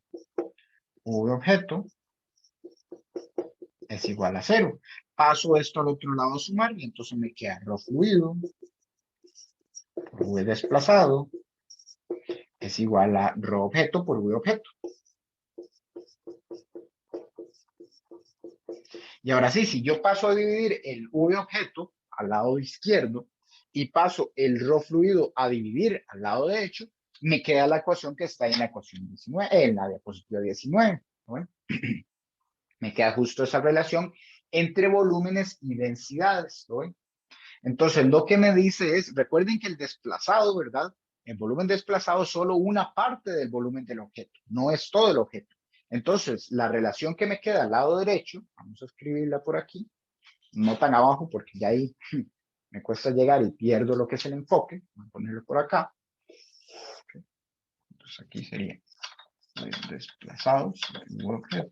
V objeto, es igual a cero. Paso esto al otro lado a sumar y entonces me queda ρ fluido por V desplazado es igual a ρ objeto por V objeto. Y ahora sí, si yo paso a dividir el V objeto al lado izquierdo y paso el ρ fluido a dividir al lado derecho, me queda la ecuación que está en la ecuación 19, en la diapositiva 19. ¿No? Me queda justo esa relación entre volúmenes y densidades. ¿No? Entonces, lo que me dice es, recuerden que el desplazado, ¿verdad? El volumen desplazado es solo una parte del volumen del objeto, no es todo el objeto. Entonces, la relación que me queda al lado derecho, vamos a escribirla por aquí, no tan abajo porque ya ahí me cuesta llegar y pierdo lo que es el enfoque. Voy a ponerlo por acá. Entonces aquí sería desplazados del objeto.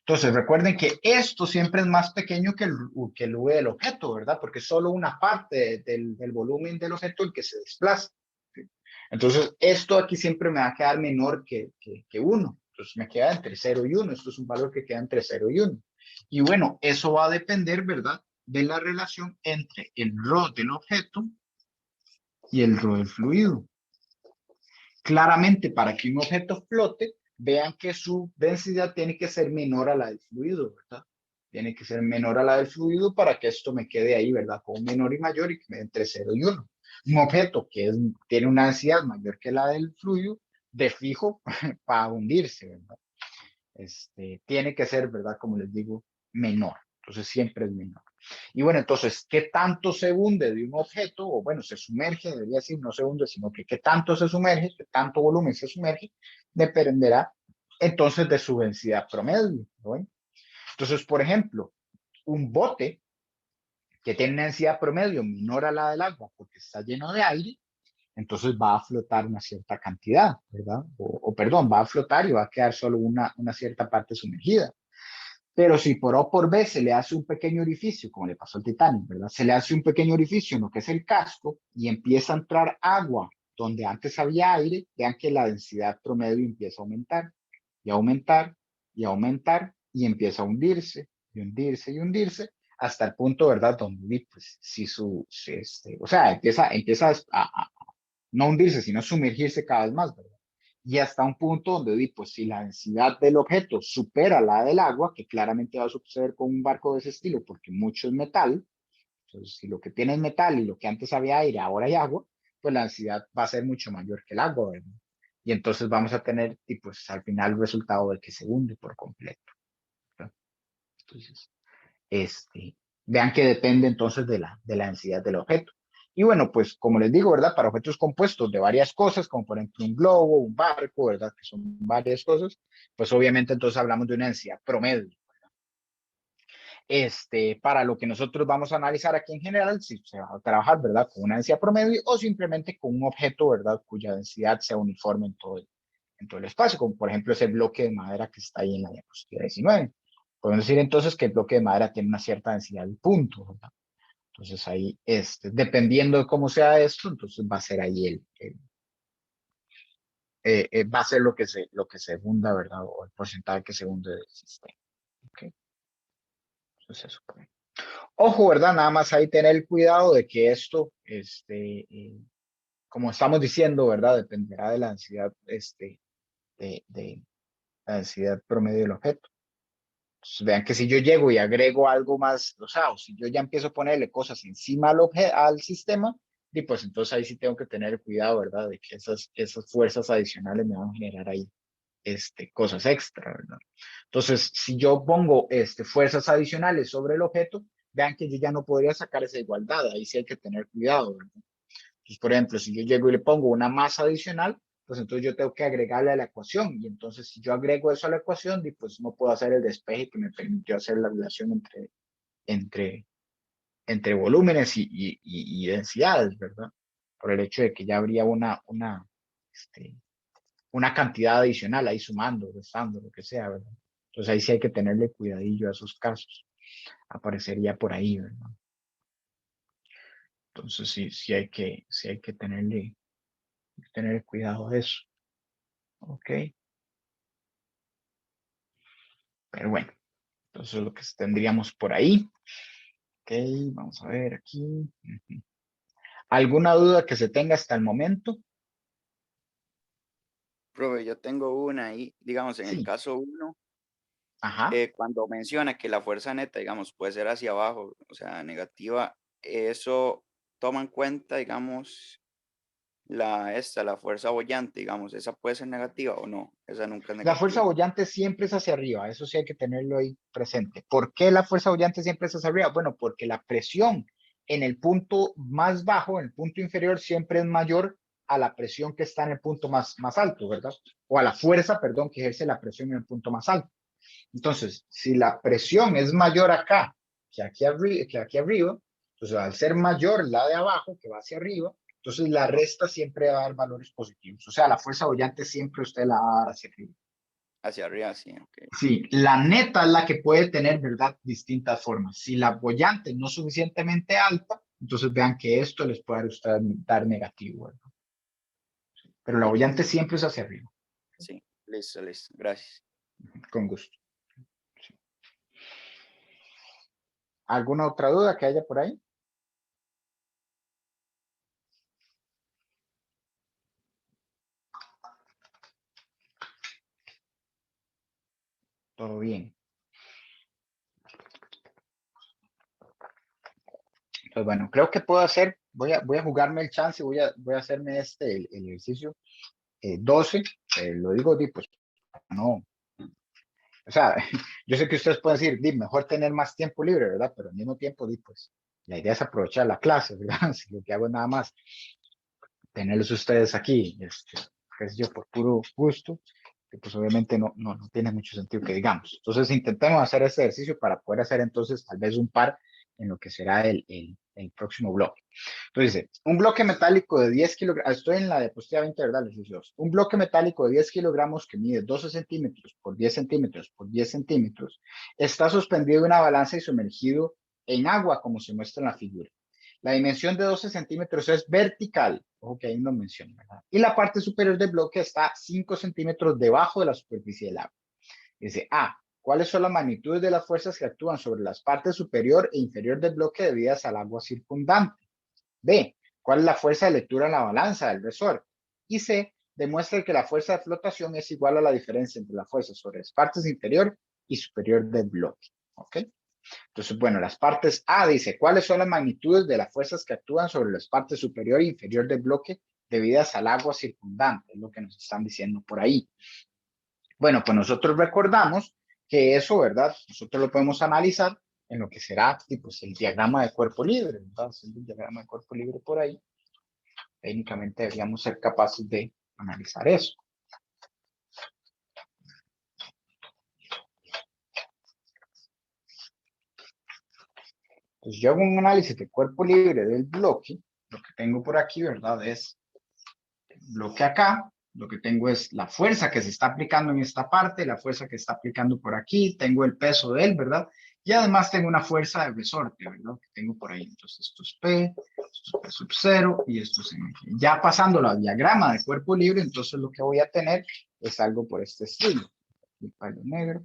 Entonces recuerden que esto siempre es más pequeño que el V del objeto, ¿verdad? Porque es solo una parte del volumen del objeto el que se desplaza. ¿Sí? Entonces esto aquí siempre me va a quedar menor que 1. Entonces me queda entre 0 y 1. Esto es un valor que queda entre 0 y 1. Y bueno, eso va a depender, ¿verdad? De la relación entre el ρ del objeto y el ρ del fluido. Claramente, para que un objeto flote, vean que su densidad tiene que ser menor a la del fluido, ¿verdad? Tiene que ser menor a la del fluido para que esto me quede ahí, ¿verdad? Con menor y mayor y que me dé entre 0 y 1. Un objeto que tiene una densidad mayor que la del fluido, de fijo, para hundirse, ¿verdad? Tiene que ser, ¿verdad? Como les digo, menor. Entonces siempre es menor. Y bueno, entonces, ¿qué tanto se hunde de un objeto? O bueno, se sumerge, debería decir, no se hunde, sino que qué tanto se sumerge, qué tanto volumen se sumerge, dependerá entonces de su densidad promedio, ¿no? Entonces, por ejemplo, un bote que tiene una densidad promedio menor a la del agua porque está lleno de aire, entonces va a flotar una cierta cantidad, ¿verdad? Perdón, va a flotar y va a quedar solo una cierta parte sumergida. Pero si por O por B se le hace un pequeño orificio, como le pasó al Titanic, ¿verdad? Se le hace un pequeño orificio en lo que es el casco y empieza a entrar agua donde antes había aire, vean que la densidad promedio empieza a aumentar y aumentar y aumentar y empieza a hundirse y hundirse y hundirse hasta el punto, ¿verdad? Donde, pues, o sea, empieza a no hundirse, sino sumergirse cada vez más, ¿verdad? Y hasta un punto donde, pues, si la densidad del objeto supera la del agua, que claramente va a suceder con un barco de ese estilo, porque mucho es metal, entonces si lo que tiene es metal y lo que antes había aire, ahora hay agua, pues la densidad va a ser mucho mayor que el agua, ¿verdad? Y entonces vamos a tener, y pues al final el resultado de que se hunde por completo, ¿verdad? Entonces, vean que depende entonces de la densidad del objeto. Y bueno, pues como les digo, ¿verdad? Para objetos compuestos de varias cosas, como por ejemplo un globo, un barco, ¿verdad? Que son varias cosas, pues obviamente entonces hablamos de una densidad promedio. Para lo que nosotros vamos a analizar aquí en general, si se va a trabajar, ¿verdad? Con una densidad promedio o simplemente con un objeto, ¿verdad? Cuya densidad sea uniforme en todo el espacio, como por ejemplo ese bloque de madera que está ahí en la diapositiva 19. Podemos decir entonces que el bloque de madera tiene una cierta densidad de punto, ¿verdad? Entonces ahí, dependiendo de cómo sea esto, entonces va a ser ahí va a ser lo que se hunda, ¿verdad? O el porcentaje que se hunde del sistema. ¿Ok? Entonces eso. Ojo, ¿verdad? Nada más ahí tener cuidado de que esto, como estamos diciendo, ¿verdad? Dependerá de la densidad, de la densidad promedio del objeto. Entonces, vean que si yo llego y agrego algo más, o si yo ya empiezo a ponerle cosas encima al sistema, y pues entonces ahí sí tengo que tener cuidado, ¿verdad? De que esas fuerzas adicionales me van a generar ahí cosas extra, ¿verdad? Entonces, si yo pongo fuerzas adicionales sobre el objeto, vean que yo ya no podría sacar esa igualdad, ahí sí hay que tener cuidado, ¿verdad? Entonces, por ejemplo, si yo llego y le pongo una masa adicional, pues entonces yo tengo que agregarle a la ecuación. Y entonces, si yo agrego eso a la ecuación, pues no puedo hacer el despeje que me permitió hacer la relación entre, entre volúmenes y densidades, ¿verdad? Por el hecho de que ya habría una cantidad adicional ahí sumando, restando, lo que sea, ¿verdad? Entonces ahí sí hay que tenerle cuidadillo a esos casos. Aparecería por ahí, ¿verdad? Entonces sí hay que tener cuidado de eso. Ok, pero bueno, entonces lo que tendríamos por ahí. Ok, vamos a ver aquí. Ujú. ¿Alguna duda que se tenga hasta el momento? Profe, yo tengo una ahí, digamos, en el Sí, caso uno, ajá. cuando menciona que la fuerza neta, digamos, puede ser hacia abajo, o sea, negativa, eso toma en cuenta, digamos, la fuerza boyante, digamos, ¿esa puede ser negativa o no? Esa nunca es La fuerza negativa. boyante siempre es hacia arriba, eso sí hay que tenerlo ahí presente. ¿Por qué la fuerza boyante siempre es hacia arriba? Bueno, porque la presión en el punto más bajo, en el punto inferior, siempre es mayor a la presión que está en el punto más alto, ¿verdad? O a la fuerza, perdón, que ejerce la presión en el punto más alto. Entonces, si la presión es mayor acá que aquí arriba, entonces al ser mayor la de abajo, que va hacia arriba, Entonces la resta siempre va a dar valores positivos. O sea, la fuerza boyante siempre usted la va a dar hacia arriba. Hacia arriba, sí, ok. Sí, la neta es la que puede tener, ¿verdad? Distintas formas. Si la boyante no es suficientemente alta, entonces vean que esto les puede dar negativo, ¿verdad? Pero la boyante siempre es hacia arriba. Sí, listo, listo. Gracias. Con gusto. Sí. ¿Alguna otra duda que haya por ahí? Todo bien. Pues bueno, creo que puedo hacer, voy a jugarme el chance, voy a hacerme el ejercicio 12, lo digo, pues no, o sea, yo sé que ustedes pueden decir, mejor tener más tiempo libre, ¿verdad? Pero al mismo tiempo, pues la idea es aprovechar la clase, ¿verdad? Si lo que hago es nada más tenerlos ustedes aquí, qué sé yo, por puro gusto, que pues obviamente no tiene mucho sentido que digamos. Entonces intentemos hacer este ejercicio para poder hacer entonces tal vez un par en lo que será el próximo bloque. Entonces dice, un bloque metálico de 10 kilogramos, estoy en la diapositiva 20, ¿verdad? Les dice, un bloque metálico de 10 kilogramos que mide 12 centímetros por 10 centímetros por 10 centímetros está suspendido en una balanza y sumergido en agua, como se muestra en la figura. La dimensión de 12 centímetros es vertical, ojo que ahí no menciona, ¿verdad? Y la parte superior del bloque está 5 centímetros debajo de la superficie del agua. Dice, ¿cuáles son las magnitudes de las fuerzas que actúan sobre las partes superior e inferior del bloque debidas al agua circundante? B, ¿cuál es la fuerza de lectura en la balanza del resorte? Y C, demuestra que la fuerza de flotación es igual a la diferencia entre la fuerza sobre las partes inferior y superior del bloque. ¿Ok? Entonces, bueno, las partes A dice, ¿cuáles son las magnitudes de las fuerzas que actúan sobre las partes superior e inferior del bloque debidas al agua circundante? Es lo que nos están diciendo por ahí. Bueno, pues nosotros recordamos que eso, ¿verdad? Nosotros lo podemos analizar en lo que será pues, el diagrama de cuerpo libre, ¿verdad? El diagrama de cuerpo libre por ahí. Técnicamente deberíamos ser capaces de analizar eso. Entonces yo hago un análisis de cuerpo libre del bloque. Lo que tengo por aquí, ¿verdad? Es bloque acá. Lo que tengo es la fuerza que se está aplicando en esta parte, la fuerza que está aplicando por aquí. Tengo el peso de él, ¿verdad? Y además tengo una fuerza de resorte, ¿verdad? Que tengo por ahí. Entonces esto es P, esto es P sub 0 y esto es M. Ya pasando al diagrama de cuerpo libre, entonces lo que voy a tener es algo por este estilo. El palo negro.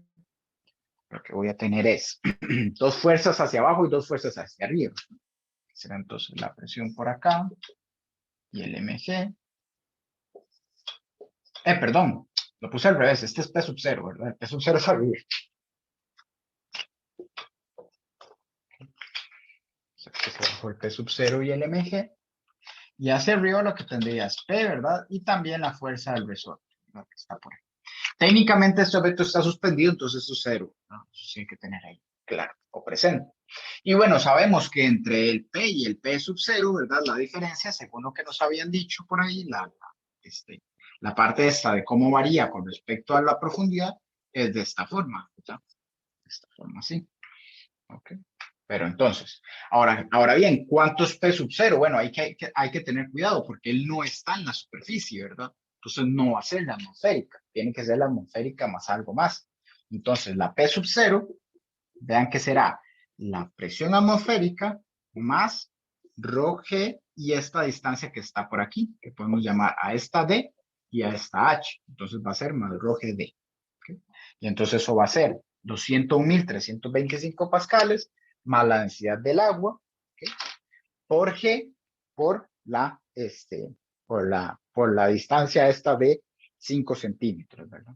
Lo que voy a tener es dos fuerzas hacia abajo y dos fuerzas hacia arriba. Será entonces la presión por acá y el mg. Perdón, lo puse al revés. Este es P sub 0, ¿verdad? P sub 0 es arriba. Este se bajó el P sub 0 y el mg. Y hacia arriba lo que tendría es P, ¿verdad? Y también la fuerza del resorte, ¿verdad? Que está por ahí. Técnicamente este objeto está suspendido, entonces eso es 0, ¿no? Eso sí hay que tener ahí claro o presente. Y bueno, sabemos que entre el P y el P sub 0, ¿verdad? La diferencia, según lo que nos habían dicho por ahí, la parte esta de cómo varía con respecto a la profundidad es de esta forma, ¿verdad? De esta forma, así. ¿Ok? Pero entonces, ahora bien, ¿cuántos P sub 0? Bueno, hay que tener cuidado porque él no está en la superficie, ¿verdad? Entonces no va a ser la atmosférica, tiene que ser la atmosférica más algo más. Entonces, la P sub 0, vean que será la presión atmosférica más ρg y esta distancia que está por aquí, que podemos llamar a esta D y a esta H. Entonces va a ser más ρg D. ¿Okay? Y entonces eso va a ser 201.325 pascales más la densidad del agua, ¿okay? Por G, por la distancia esta de 5 centímetros, ¿verdad?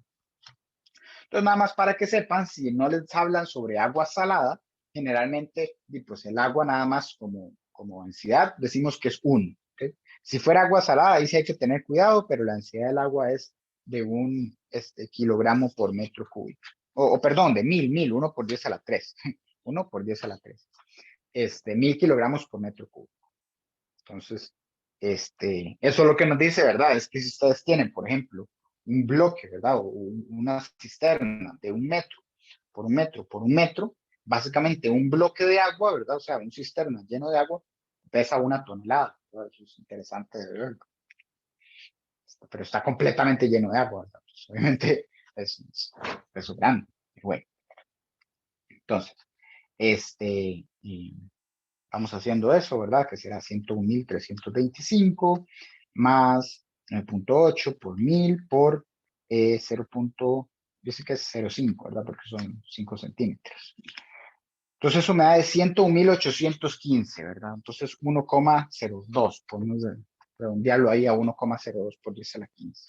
Entonces, nada más para que sepan, si no les hablan sobre agua salada, generalmente, pues el agua nada más como densidad, decimos que es 1. ¿Okay? Si fuera agua salada, ahí sí hay que tener cuidado, pero la densidad del agua es de un kilogramo por metro cúbico. Perdón, de 1 por 10 a la 3. 1 por 10 a la 3. 1000 kilogramos por metro cúbico. Entonces, eso es lo que nos dice, ¿verdad? Es que si ustedes tienen, por ejemplo, un bloque, ¿verdad? O una cisterna de 1 metro por 1 metro por 1 metro, básicamente un bloque de agua, ¿verdad? O sea, un cisterna lleno de agua pesa 1 tonelada, Eso es interesante de ver. Pero está completamente lleno de agua, ¿verdad? Pues, obviamente es grande. Bueno, entonces, y vamos haciendo eso, ¿verdad? Que será 101.325 más 9.8 por 1000 por 0. Yo sé que es 0,5, ¿verdad? Porque son 5 centímetros. Entonces eso me da de 101.815, ¿verdad? Entonces 1,02, podemos redondearlo ahí a 1,02 por 10 a la 15.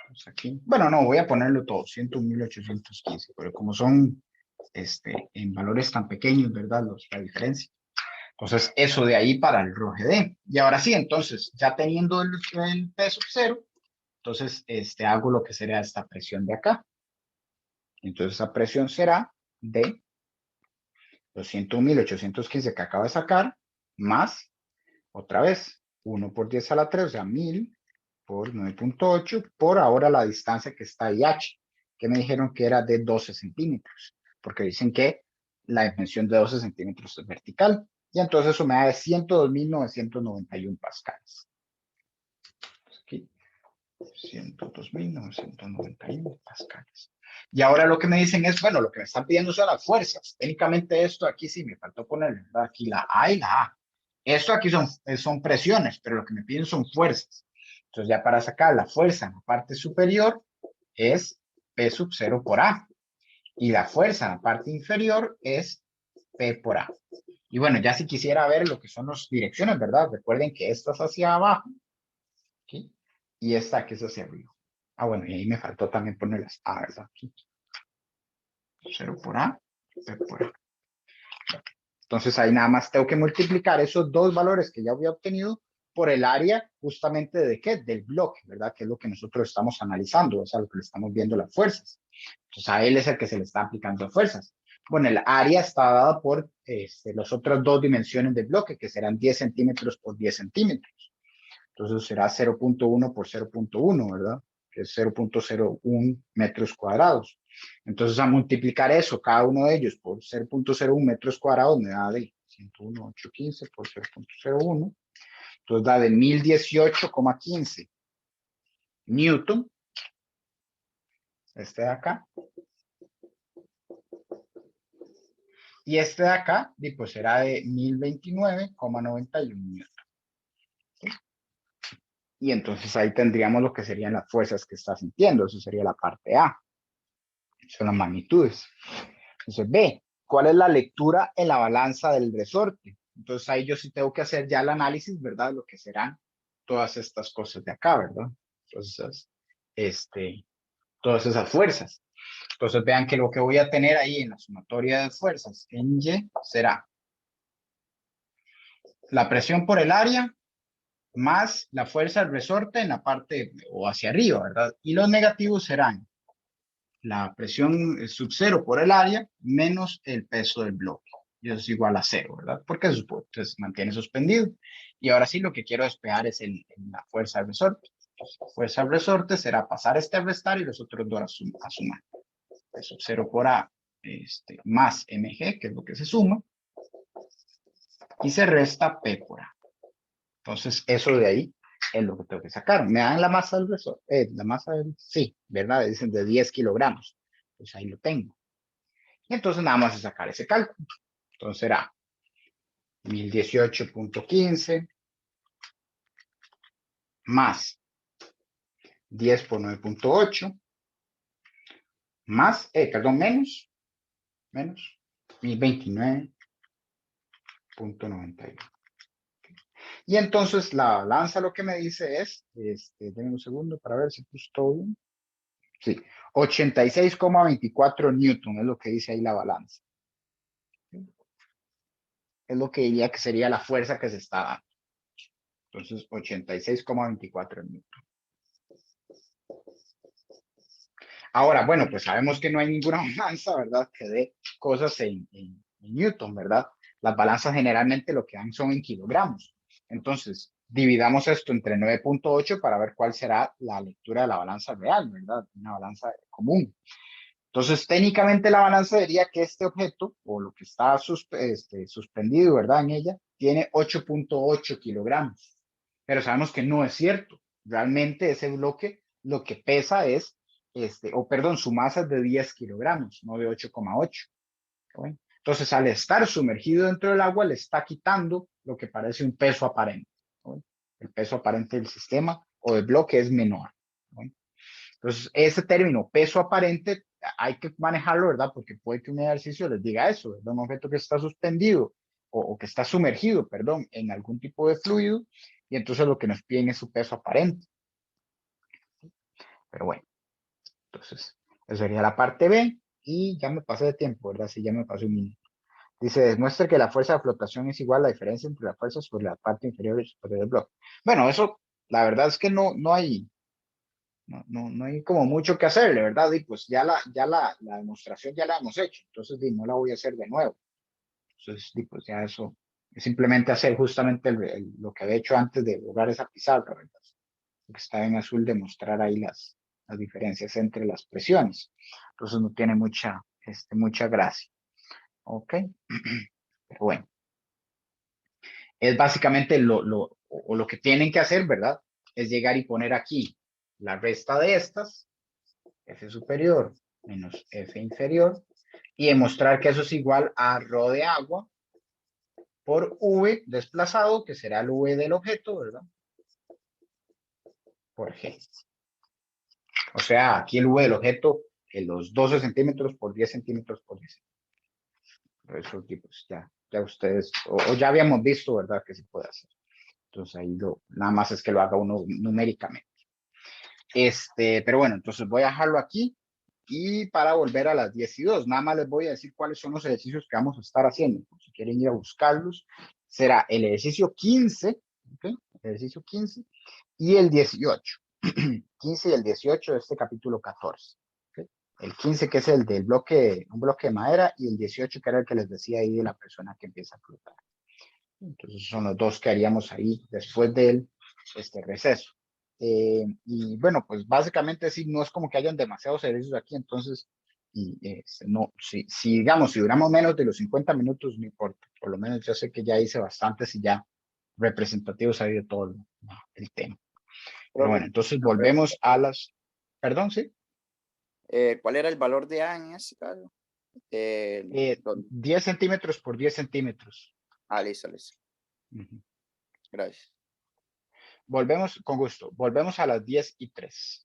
Entonces aquí, bueno, no, voy a ponerlo todo, 101.815, pero como son en valores tan pequeños, ¿verdad? La diferencia. Entonces, eso de ahí para el ROGD. Y ahora sí, entonces, ya teniendo el peso cero, entonces hago lo que sería esta presión de acá. Entonces, esa presión será de los 101.815 que acabo de sacar, más, otra vez, 1 por 10 a la 3, o sea, 1000 por 9.8, por ahora la distancia que está ahí, h, que me dijeron que era de 12 centímetros, porque dicen que la dimensión de 12 centímetros es vertical. Y entonces eso me da de 102.991 pascales. Aquí, 102.991 pascales. Y ahora lo que me dicen es, bueno, lo que me están pidiendo son las fuerzas. Técnicamente esto aquí sí me faltó poner, ¿verdad? Aquí la A y la A. Esto aquí son presiones, pero lo que me piden son fuerzas. Entonces ya para sacar la fuerza en la parte superior es P sub 0 por A. Y la fuerza en la parte inferior es P por A. Y bueno, ya si quisiera ver lo que son las direcciones, ¿verdad? Recuerden que esta es hacia abajo, ¿sí? Y esta que es hacia arriba. Ah, bueno, y ahí me faltó también poner las A, ¿verdad? Aquí. 0 por A, P por A. Entonces ahí nada más tengo que multiplicar esos dos valores que ya había obtenido por el área justamente de qué, del bloque, ¿verdad? Que es lo que nosotros estamos analizando, o sea, lo que le estamos viendo las fuerzas. Entonces a él es el que se le está aplicando fuerzas. Bueno, el área está dada por las otras dos dimensiones del bloque, que serán 10 centímetros por 10 centímetros. Entonces será 0.1 por 0.1, ¿verdad? Que es 0.01 metros cuadrados. Entonces a multiplicar eso, cada uno de ellos por 0.01 metros cuadrados me da de 101.815 por 0.01. Entonces da de 1018,15 Newton. Este de acá. Y este de acá, pues será de 1029,91 Newton. Y entonces ahí tendríamos lo que serían las fuerzas que está sintiendo. Eso sería la parte A. Son las magnitudes. Entonces, B, ¿cuál es la lectura en la balanza del resorte? Entonces ahí yo sí tengo que hacer ya el análisis, ¿verdad? Lo que serán todas estas cosas de acá, ¿verdad? Entonces, todas esas fuerzas. Entonces vean que lo que voy a tener ahí en la sumatoria de fuerzas en Y será la presión por el área más la fuerza del resorte en la parte o hacia arriba, ¿verdad? Y los negativos serán la presión sub cero por el área menos el peso del bloque. Y eso es igual a cero, ¿verdad? Porque se mantiene suspendido. Y ahora sí lo que quiero despejar es la fuerza del resorte. Entonces, la fuerza del resorte será pasar a restar y los otros dos a sumar. P sub 0 por A más mg, que es lo que se suma, y se resta P por A. Entonces, eso de ahí es lo que tengo que sacar. Me dan la masa del resorte, sí, ¿verdad? Dicen de 10 kilogramos. Pues ahí lo tengo. Y entonces nada más es sacar ese cálculo. Entonces será 1018,15 más 10 por 9.8 más, menos 1029,91. Y entonces la balanza lo que me dice es, denme un segundo para ver si puso todo bien. Sí, 86,24 Newton es lo que dice ahí la balanza. Es lo que diría que sería la fuerza que se está dando. Entonces, 86,24 Newton. Ahora, bueno, pues sabemos que no hay ninguna balanza, ¿verdad? Que dé cosas en Newton, ¿verdad? Las balanzas generalmente lo que dan son en kilogramos. Entonces, dividamos esto entre 9.8 para ver cuál será la lectura de la balanza real, ¿verdad? Una balanza común. Entonces, técnicamente la balanza diría que este objeto, o lo que está suspendido, ¿verdad? En ella, tiene 8.8 kilogramos, pero sabemos que no es cierto. Realmente ese bloque lo que pesa es, su masa es de 10 kilogramos, no de 8,8. ¿Sí? Entonces, al estar sumergido dentro del agua, le está quitando lo que parece un peso aparente. ¿Sí? El peso aparente del sistema o del bloque es menor. ¿Sí? Entonces, ese término, peso aparente, hay que manejarlo, ¿verdad? Porque puede que un ejercicio les diga eso, ¿verdad? Un objeto que está suspendido o que está sumergido, perdón, en algún tipo de fluido, y entonces lo que nos piden es su peso aparente. Pero bueno, entonces, eso sería la parte B, y ya me pasé de tiempo, ¿verdad? Sí, ya me pasé un minuto. Dice, demuestra que la fuerza de flotación es igual a la diferencia entre las fuerzas sobre la parte inferior y superior del bloque. Bueno, eso, la verdad es que no hay, no hay como mucho que hacerle, ¿verdad? Y pues la demostración ya la hemos hecho, entonces no la voy a hacer de nuevo. Entonces, pues ya eso es simplemente hacer justamente lo que había hecho antes de lograr esa pizarra, ¿verdad? Lo que está en azul, demostrar ahí las diferencias entre las presiones. Entonces no tiene mucha gracia. ¿Ok? Pero bueno, es básicamente lo que tienen que hacer, ¿verdad? Es llegar y poner aquí la resta de estas, F superior menos F inferior, y demostrar que eso es igual a ρ de agua por V desplazado, que será el V del objeto, ¿verdad? Por G. O sea, aquí el V del objeto, en los 12 centímetros por 10 centímetros por 10 centímetros. Eso, pues, ya ustedes, o ya habíamos visto, ¿verdad? Que se puede hacer. Entonces ahí nada más es que lo haga uno numéricamente. Pero bueno, entonces voy a dejarlo aquí y para volver a las 10 y 2, nada más les voy a decir cuáles son los ejercicios que vamos a estar haciendo. Si quieren ir a buscarlos, será el ejercicio 15, ¿okay? El ejercicio 15 y el 18. 15 y el 18 de este capítulo 14. ¿Okay? El 15 que es el del un bloque de madera, y el 18 que era el que les decía ahí de la persona que empieza a flotar. Entonces son los dos que haríamos ahí después de este receso. Y bueno, pues básicamente sí, no es como que hayan demasiados ejercicios aquí, entonces, no, digamos, si duramos menos de los 50 minutos, no importa, por lo menos yo sé que ya hice bastantes y ya representativos ahí de todo el tema. Pero Profe, bueno, entonces una pregunta. volvemos a perdón, sí, ¿Cuál era el valor de A en este caso? ¿Dónde? 10 centímetros por 10 centímetros. Ah, listo, listo. Ujú. Gracias. Volvemos con gusto, volvemos a las 10 y 3.